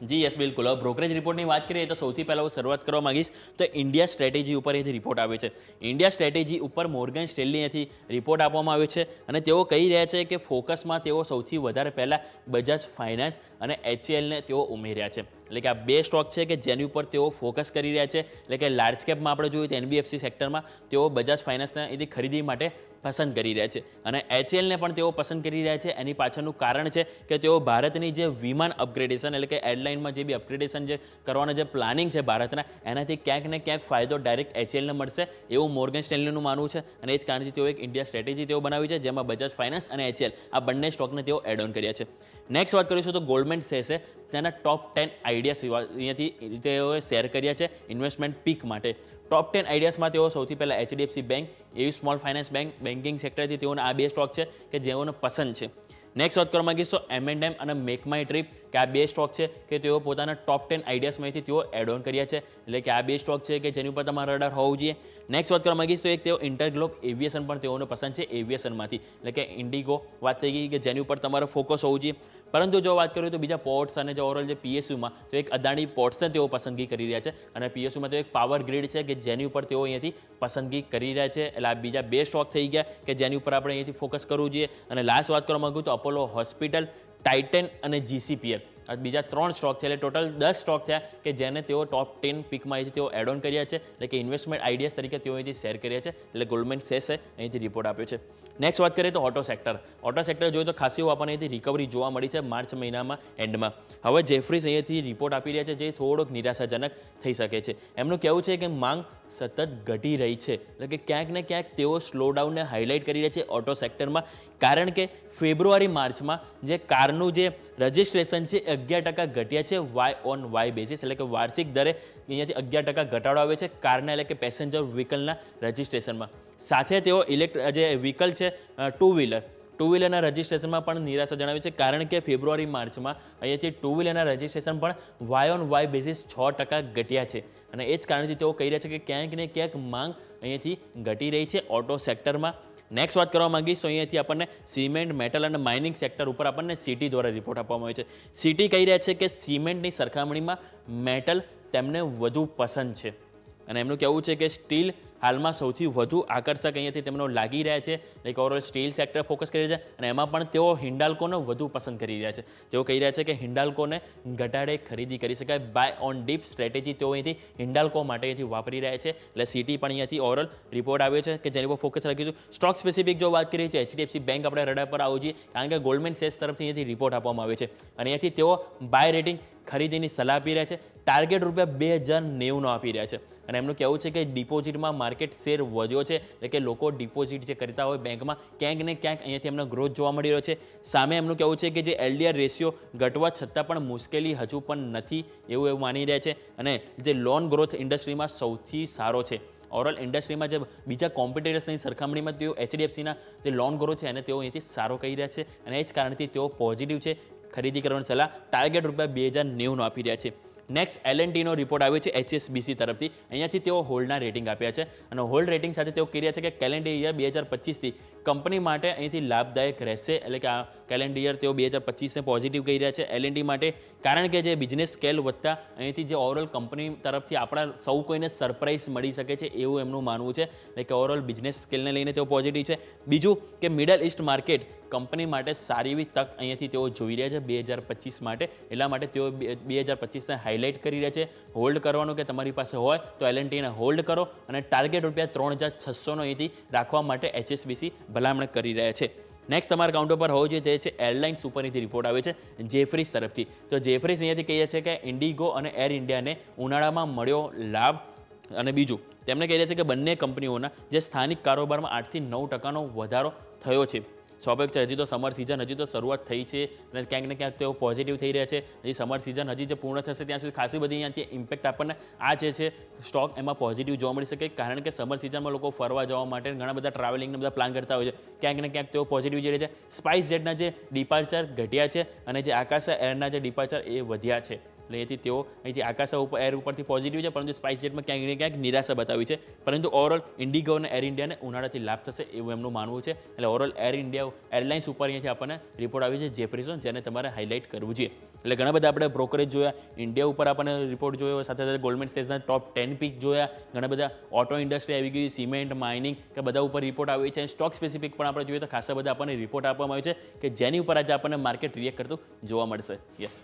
જી yes બિલકુલ. હવે brokerage રિપોર્ટની વાત કરીએ તો સૌથી પહેલાં હું શરૂઆત કરવા માંગીશ તો ઇન્ડિયા સ્ટ્રેટેજી ઉપર અહીંથી રિપોર્ટ આવ્યો છે. ઇન્ડિયા સ્ટ્રેટેજી ઉપર મોર્ગન સ્ટેનલીથી રિપોર્ટ આપવામાં આવ્યો છે અને તેઓ કહી રહ્યા છે કે ફોકસમાં તેઓ સૌથી વધારે પહેલાં બજાજ ફાઇનાન્સ અને એચસીએલને તેઓ ઉમેર્યા છે. એટલે કે આ બે સ્ટોક છે કે જેની ઉપર તેઓ ફોકસ કરી રહ્યા છે. એટલે કે લાર્જ કેપમાં આપણે જોયું તો એનબીએફસી સેક્ટરમાં તેઓ બજાજ ફાઇનાન્સના એથી ખરીદી માટે પસંદ કરી રહ્યા છે અને એચએલને પણ તેઓ પસંદ કરી રહ્યા છે. એની પાછળનું કારણ છે કે તેઓ ભારતની જે વિમાન અપગ્રેડેશન એટલે કે એરલાઇનમાં જે બી અપગ્રેડેશન જે કરવાના જે પ્લાનિંગ છે ભારતના એનાથી ક્યાંક ને ક્યાંક ફાયદો ડાયરેક્ટ એચએલને મળશે એવું મોર્ગન સ્ટેનલીનું માનવું છે અને એ જ કારણથી તેઓ એક ઇન્ડિયા સ્ટ્રેટેજી તેઓ બનાવી છે જેમાં બજાજ ફાઇનાન્સ અને એચએલ આ બંને સ્ટોકને તેઓ એડ ઓન કર્યા છે. નેક્સ્ટ વાત કરીશું તો ગોલ્ડમેન સેસે તેના ટોપ 10 આઈડિયા અહીંયાથી તેઓએ શેર કર્યા છે ઇન્વેસ્ટમેન્ટ પીક માટે. ટોપ 10 આઈડિયાસમાં તેઓ સૌથી પહેલાં HDFC bank, AU small finance bank, banking સેક્ટરથી તેઓના આ બે સ્ટોક છે કે જેઓને પસંદ છે. નેક્સ્ટ વાત કરવા માંગીશ તો M&M અને મેક માય ટ્રીપ કે આ બે સ્ટોક છે કે તેઓ પોતાના ટોપ 10 આઈડિયાસમાંથી તેઓ એડ ઓન કર્યા છે. એટલે કે આ બે સ્ટોક છે કે જેની ઉપર તમારા રડાર હોવું જોઈએ. નેક્સ્ટ વાત કરવા માંગીશ તો એક તેઓ ઇન્ટરગ્લોબ એવિએશન પણ તેઓને પસંદ છે એવિએશનમાંથી. એટલે કે ઇન્ડિગો વાત થઈ ગઈ કે જેની ઉપર તમારે ફોકસ હોવું જોઈએ. પરંતુ જો વાત કરીએ તો બીજા પોર્ટ્સ અને જો ઓવરઓલ જે પીએસયુમાં તો એક અદાણી પોર્ટ્સને તેઓ પસંદગી કરી રહ્યા છે અને પીએસયુમાં તો એક પાવર ગ્રીડ છે કે જેની ઉપર તેઓ અહીંયાથી પસંદગી કરી રહ્યા છે. એટલે આ બીજા બે સ્ટોક થઈ ગયા કે જેની ઉપર આપણે અહીંયાથી ફોકસ કરવું જોઈએ. અને લાસ્ટ વાત કરવા માંગુ તો અપોલો હોસ્પિટલ, ટાઇટન અને જીસીપીએલ આ બીજા 3 સ્ટોક છે. એટલે ટોટલ 10 સ્ટોક થયા કે જેને તેઓ ટોપ 10 પીકમાં અહીંથી તેઓ એડ ઓન કર્યા છે. એટલે કે ઇન્વેસ્ટમેન્ટ આઈડિયાઝ તરીકે તેઓ અહીંથી શેર કર્યા છે. એટલે ગોલ્ડમેન સેસે અહીંથી રિપોર્ટ આપ્યો છે. નેક્સ્ટ વાત કરીએ તો ઓટો સેક્ટર. ઓટો સેક્ટર જોઈએ તો ખાસી આપણને અહીંથી રિકવરી જોવા મળી છે માર્ચ મહિનામાં એન્ડમાં. હવે જેફરીઝ અહીંયાથી રિપોર્ટ આપી રહ્યા છે જે થોડોક નિરાશાજનક થઈ શકે છે. એમનું કહેવું છે કે માંગ સતત ઘટી રહી છે. એટલે કે ક્યાંક ને ક્યાંક તેઓ સ્લોડાઉનને હાઇલાઇટ કરી રહ્યા છે ઓટો સેક્ટરમાં. કારણ કે ફેબ્રુઆરી માર્ચમાં જે કારનું જે રજિસ્ટ્રેશન છે 11% ઘટ્યા છે વાય ઓન વાય બેસિસ. એટલે કે વાર્ષિક દરે અહીંયાથી 11% ઘટાડો આવે છે કારના એટલે કે પેસેન્જર વ્હીકલના રજિસ્ટ્રેશનમાં. સાથે તેઓ જે વ્હીકલ છે ટુ વ્હીલરના રજિસ્ટ્રેશનમાં પણ નિરાશા જણાવી છે કારણ કે ફેબ્રુઆરી માર્ચમાં અહીંયાથી ટુ વ્હીલરના રજિસ્ટ્રેશન પણ વાય ઓન વાય બેસિસ 6% ઘટ્યા છે. અને એ જ કારણથી તેઓ કહી રહ્યા છે કે ક્યાંક ને ક્યાંક માંગ અહીંયાથી ઘટી રહી છે ઓટો સેક્ટરમાં. નેક્સ્ટ વાત કરવા માંગીશ તો અહીંયાથી આપણને સિમેન્ટ, મેટલ અને માઇનિંગ સેક્ટર ઉપર આપણને સિટી દ્વારા રિપોર્ટ આપવામાં આવે છે. સિટી કહી રહ્યા છે કે સિમેન્ટની સરખામણીમાં મેટલ તેમને વધુ પસંદ છે અને એમનું કહેવું છે કે સ્ટીલ હાલમાં સૌથી વધુ આકર્ષક અહીંયાથી તેમનો લાગી રહ્યા છે. Like overall steel sector focus કરી રહ્યા છે અને એમાં પણ તેઓ હિન્ડાલ્કોને વધુ પસંદ કરી રહ્યા છે. તેઓ કહી રહ્યા છે કે હિન્ડાલ્કોને ઘટાડે ખરીદી કરી શકાય. બાય ઓન ડીપ સ્ટ્રેટેજી તેઓ અહીંથી હિન્ડાલ્કો માટે અહીંથી વાપરી રહ્યા છે. એટલે સિટી પણ અહીંયાથી ઓવરઓલ રિપોર્ટ આવ્યો છે કે જેની પર ફોકસ રાખીશું. સ્ટોક સ્પેસિફિક જો વાત કરીએ તો એચડીએફસી બેંક આપણે રડાર પર આવવું જોઈએ કારણ કે ગોલ્ડમેન સેસ તરફથી અહીંયાથી રિપોર્ટ આપવામાં આવ્યો છે અને અહીંયાથી તેઓ બાય રેટિંગ ખરીદીની સલાહ આપી રહ્યા છે. ટાર્ગેટ ₹2090 આપી રહ્યા છે અને એમનું કહેવું છે કે ડિપોઝિટમાં માર્કેટ શેર વધ્યો છે. એટલે કે લોકો ડિપોઝિટ જે કરતા હોય બેંકમાં ક્યાંક ને ક્યાંક અહીંયાથી એમનો ગ્રોથ જોવા મળી રહ્યો છે. સામે એમનું કહેવું છે કે જે એલડીઆર રેશિયો ઘટવા છતાં પણ મુશ્કેલી હજુ પણ નથી એવું માની રહ્યા છે અને જે લોન ગ્રોથ ઇન્ડસ્ટ્રીમાં સૌથી સારો છે. ઓવરઓલ ઇન્ડસ્ટ્રીમાં જે બીજા કોમ્પિટિટર્સની સરખામણીમાં તેઓ એચડીએફસીના જે લોન ગ્રોથ છે એને તેઓ અહીંથી સારો કહી રહ્યા છે અને એ જ કારણથી તેઓ પોઝિટિવ છે. ખરીદી કરવાની સલાહ ટાર્ગેટ ₹2090 આપી રહ્યા છે. નેક્સ્ટ L&Tનો રિપોર્ટ આવ્યો છે HSBC તરફથી. અહીંયાથી તેઓ હોલ્ડના રેટિંગ આપ્યા છે અને હોલ્ડ રેટિંગ સાથે તેઓ કહી રહ્યા છે કે કેલેન્ડર યર 2025થી કંપની માટે અહીંથી લાભદાયક રહેશે. એટલે કે આ કેલેન્ડર યર તેઓ 2025ને પોઝિટિવ કહી રહ્યા છે L&T માટે કારણ કે જે બિઝનેસ સ્કેલ વધતા અહીંથી જે ઓવરઓલ કંપની તરફથી આપણા સૌ કોઈને સરપ્રાઇઝ મળી શકે છે એવું એમનું માનવું છે. એટલે કે ઓવરઓલ બિઝનેસ સ્કેલને લઈને તેઓ પોઝિટિવ છે. બીજું કે મિડલ ઇસ્ટ માર્કેટ કંપની માટે સારી એવી તક અહીંયાથી તેઓ જોઈ રહ્યા છે 2025 માટે. એટલા માટે તેઓ 2025ને હાઇલાઇટ કરી રહ્યા છે. હોલ્ડ કરવાનું કે તમારી પાસે હોય તો L&Tને હોલ્ડ કરો અને ટાર્ગેટ ₹3600 અહીંથી રાખવા માટે HSBC ભલામણ કરી રહ્યા છે. નેક્સ્ટ તમારા કાઉન્ટર પર હોવું જોઈએ તે છે એરલાઇન્સ ઉપરથી રિપોર્ટ આવે છે જેફરીઝ તરફથી. તો જેફરીઝ અહીંયાથી કહીએ છે કે ઇન્ડિગો અને એર ઇન્ડિયાને ઉનાળામાં મળ્યો લાભ અને બીજું તેમણે કહી રહ્યા છે કે બંને કંપનીઓના જે સ્થાનિક કારોબારમાં 8 થી 9% વધારો થયો છે. સ્વાભાવિક છે હજી તો સમર સિઝન હજી તો શરૂઆત થઈ છે અને ક્યાંક ને ક્યાંક તેઓ પોઝિટિવ થઈ રહ્યા છે. હજી સમર સિઝન હજી જે પૂર્ણ થશે ત્યાં સુધી ખાસી બધી અહીંયાથી ઇમ્પેક્ટ આપણને આ જે છે સ્ટોક એમાં પોઝિટિવ જોવા મળી શકે કારણ કે સમર સિઝનમાં લોકો ફરવા જવા માટે ઘણા બધા ટ્રાવેલિંગના બધા પ્લાન કરતા હોય છે. ક્યાંક ને ક્યાંક તેઓ પોઝિટિવ જઈ રહ્યા છે. સ્પાઇસ જેટના જે ડિપાર્ચર ઘટ્યા છે અને જે આકાશા એરના જે ડિપાર્ચર એ વધ્યા છે. એટલે એથી તેઓ અહીંથી આકાશા ઉપર એર ઉપરથી પોઝિટિવ છે પરંતુ સ્પાઇસ જેટમાં ક્યાંક ને ક્યાંક નિરાશા બતાવી છે. પરંતુ ઓવરઓલ ઇન્ડિગો અને એર ઇન્ડિયાને ઉનાળાથી લાભ થશે એવું એમનું માનવું છે. એટલે ઓવરઓલ એરલાઇન્સ ઉપર અહીંયાથી આપણને રિપોર્ટ આવી છે જેફરીઝનો જેને તમારે હાઇલાઇટ કરવું જોઈએ. એટલે ઘણા બધા આપણે બ્રોકરેજ જોયા, ઇન્ડિયા ઉપર આપણને રિપોર્ટ જોયો, સાથે સાથે ગોલ્ડમેન સેક્સના ટોપ 10 પીક જોયા, ઘણા બધા ઓટો ઇન્ડસ્ટ્રી આવી ગઈ, સિમેન્ટ, માઇનિંગ કે બધા ઉપર રિપોર્ટ આવી છે. સ્ટોક સ્પેસિફિક પણ આપણે જોઈએ તો ખાસા બધા આપણને રિપોર્ટ આપવામાં આવે છે કે જેની ઉપર આજે આપણને માર્કેટ રિએક્ટ કરતું જોવા મળશે. યસ.